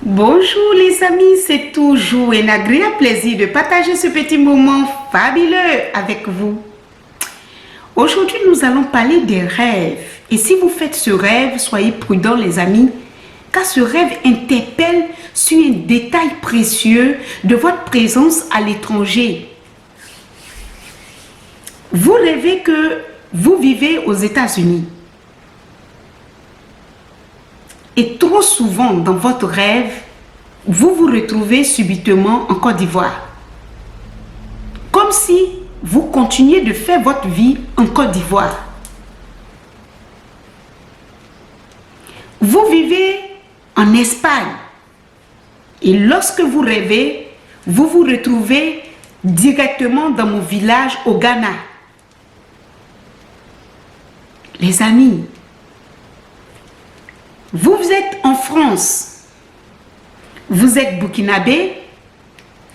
Bonjour les amis, c'est toujours un agréable plaisir de partager ce petit moment fabuleux avec vous. Aujourd'hui, nous allons parler des rêves. Et si vous faites ce rêve, soyez prudents les amis, car ce rêve interpelle sur un détail précieux de votre présence à l'étranger. Vous rêvez que vous vivez aux États-Unis. Et trop souvent dans votre rêve, vous vous retrouvez subitement en Côte d'Ivoire. Comme si vous continuiez de faire votre vie en Côte d'Ivoire. Vous vivez en Espagne. Et lorsque vous rêvez, vous vous retrouvez directement dans mon village au Ghana. Les amis, vous êtes en France, vous êtes burkinabé,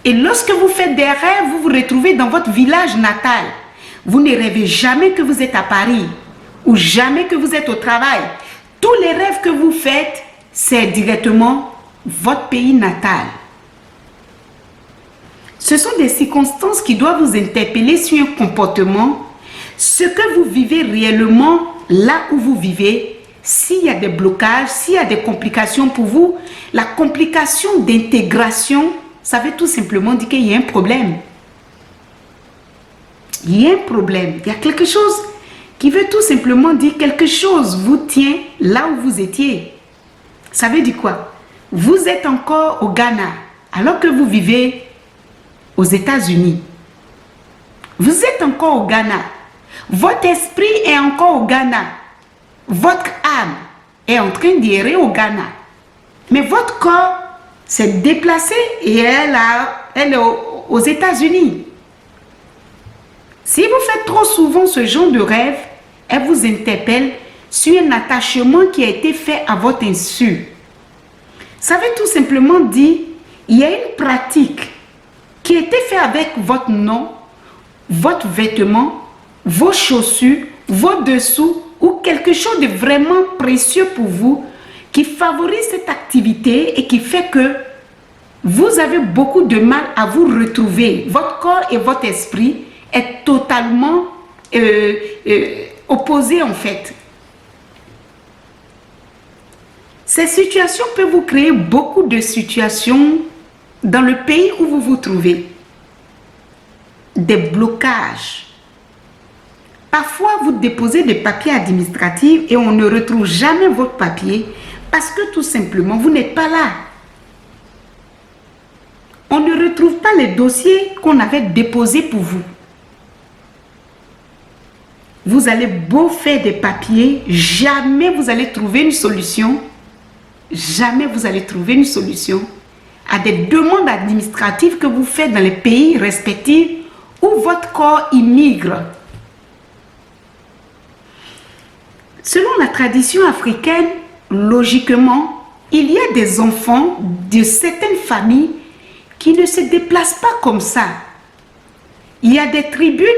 et lorsque vous faites des rêves, vous vous retrouvez dans votre village natal. Vous ne rêvez jamais que vous êtes à Paris, ou jamais que vous êtes au travail. Tous les rêves que vous faites, c'est directement votre pays natal. Ce sont des circonstances qui doivent vous interpeller sur un comportement, ce que vous vivez réellement là où vous vivez. S'il y a des blocages, s'il y a des complications pour vous, la complication d'intégration, ça veut tout simplement dire qu'il y a un problème. Il y a un problème, il y a quelque chose qui veut tout simplement dire quelque chose vous tient là où vous étiez. Ça veut dire quoi? Vous êtes encore au Ghana, alors que vous vivez aux États-Unis. Vous êtes encore au Ghana. Votre esprit est encore au Ghana. Votre âme est en train d'errer au Ghana. Mais votre corps s'est déplacé et elle est aux États-Unis. Si vous faites trop souvent ce genre de rêve, elle vous interpelle sur un attachement qui a été fait à votre insu. Ça veut tout simplement dire, il y a une pratique qui a été faite avec votre nom, votre vêtement, vos chaussures, vos dessous, ou quelque chose de vraiment précieux pour vous qui favorise cette activité et qui fait que vous avez beaucoup de mal à vous retrouver. Votre corps et votre esprit est totalement opposés en fait. Ces situations peuvent vous créer beaucoup de situations dans le pays où vous vous trouvez. Des blocages. Parfois, vous déposez des papiers administratifs et on ne retrouve jamais votre papier parce que tout simplement, vous n'êtes pas là. On ne retrouve pas les dossiers qu'on avait déposés pour vous. Vous allez beau faire des papiers, jamais vous allez trouver une solution. Jamais vous allez trouver une solution à des demandes administratives que vous faites dans les pays respectifs où votre corps immigre. Selon la tradition africaine, logiquement, il y a des enfants de certaines familles qui ne se déplacent pas comme ça. Il y a des tribunes,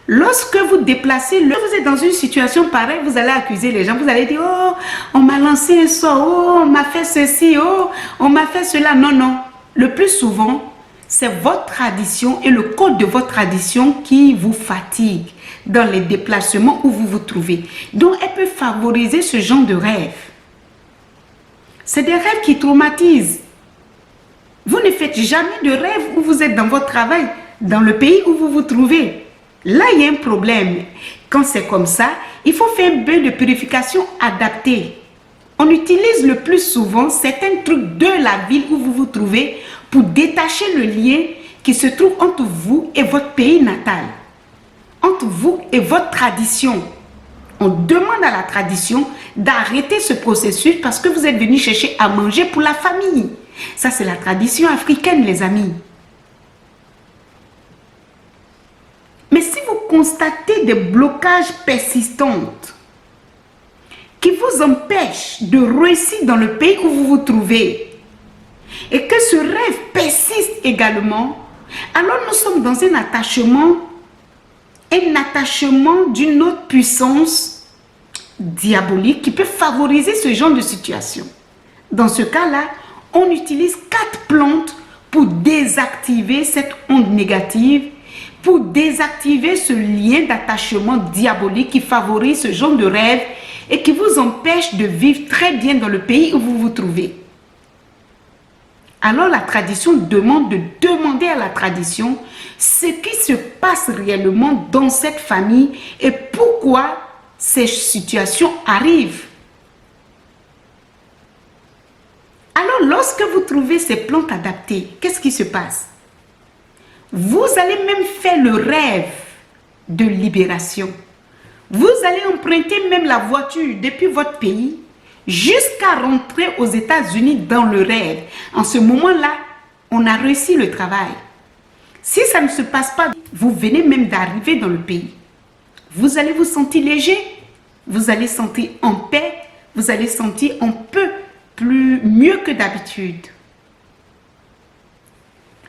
lorsque vous déplacez, vous êtes dans une situation pareille, vous allez accuser les gens, vous allez dire « Oh, on m'a lancé un sort, oh, on m'a fait ceci, oh, on m'a fait cela. » Non, non. Le plus souvent, c'est votre tradition et le code de votre tradition qui vous fatigue dans les déplacements où vous vous trouvez. Donc, elle peut favoriser ce genre de rêve. C'est des rêves qui traumatisent. Vous ne faites jamais de rêve où vous êtes dans votre travail, dans le pays où vous vous trouvez. Là, il y a un problème. Quand c'est comme ça, il faut faire un bain de purification adapté. On utilise le plus souvent certains trucs de la ville où vous vous trouvez pour détacher le lien qui se trouve entre vous et votre pays natal. Entre vous et votre tradition. On demande à la tradition d'arrêter ce processus parce que vous êtes venu chercher à manger pour la famille. Ça, c'est la tradition africaine, les amis. Mais si vous constatez des blocages persistants qui vous empêchent de réussir dans le pays où vous vous trouvez et que ce rêve persiste également, alors nous sommes dans un attachement d'une autre puissance diabolique qui peut favoriser ce genre de situation. Dans ce cas-là, on utilise 4 plantes pour désactiver cette onde négative, pour désactiver ce lien d'attachement diabolique qui favorise ce genre de rêve et qui vous empêche de vivre très bien dans le pays où vous vous trouvez. Alors la tradition demande de demander à la tradition ce qui se passe réellement dans cette famille et pourquoi ces situations arrivent. Alors lorsque vous trouvez ces plantes adaptées, qu'est-ce qui se passe? Vous allez même faire le rêve de libération. Vous allez emprunter même la voiture depuis votre pays jusqu'à rentrer aux États-Unis dans le rêve. En ce moment-là, on a réussi le travail. Si ça ne se passe pas, vous venez même d'arriver dans le pays. Vous allez vous sentir léger, vous allez sentir en paix, vous allez sentir un peu mieux que d'habitude.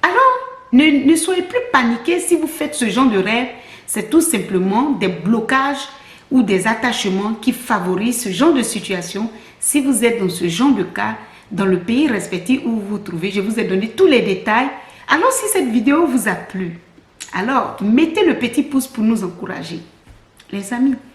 Alors, ne soyez plus paniqués si vous faites ce genre de rêve. C'est tout simplement des blocages ou des attachements qui favorisent ce genre de situation. Si vous êtes dans ce genre de cas, dans le pays respectif où vous vous trouvez, je vous ai donné tous les détails. Alors, si cette vidéo vous a plu, alors mettez le petit pouce pour nous encourager. Les amis,